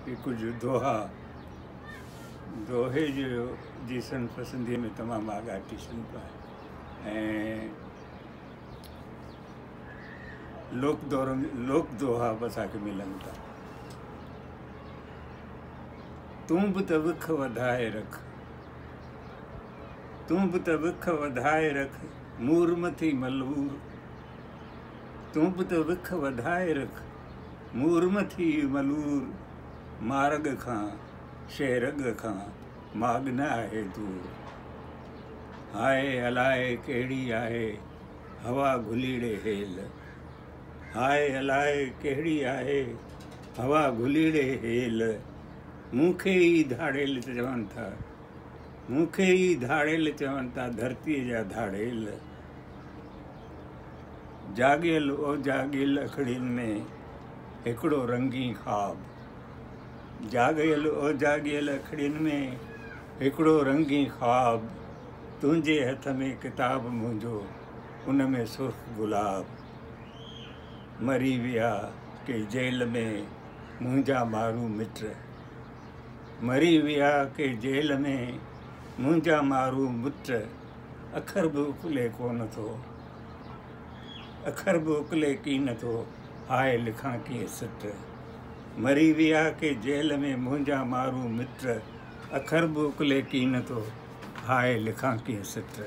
कि कुछ दोहा दोहे जो जी सन पसंदीअ में तमामु आॻा टिशन पिया ऐं लोक दोहा बि असांखे मिलनि था। तूं बि त विख वधाए रख, तूं बि त विख वधाए रख मूर मथी मलूर, तूं बि त विख वधाए रख मूर मथी मलूर, मार्ग खां शेरग खां माग न आहे दूर। हाय अलाए कहिड़ी आहे हवा घुलीड़े हेल, हाय अलाए कहिड़ी आहे हवा घुलीड़े हेल, मूंखे ई धाड़ेल चवनि था, मूंखे ई धाड़ेल चवनि था धरतीअ जा धाड़ेल। जाॻियल ओ जाॻियल अखड़ियुनि में हिकिड़ो रंगी ख़्वाब, जाॻियल ओ जाॻियल अखड़ियुनि में हिकिड़ो रंगी ख़्वाब, तुंहिंजे हथ में किताब मुंहिंजो उन में सुर्ख़ गुलाब। मरी विया के जेल में मुंहिंजा मारू मिट, मरी विया के जेल में मुंहिंजा मारू मिट, अखर बि उकले कोन थो, अखर बि उकले की नथो, हाय लिखां कीअं सिट। मरी विया के जेल में मुंहिंजा मारू मिट, अखर बि उकले की नथो, हाय लिखां कीअं सिट।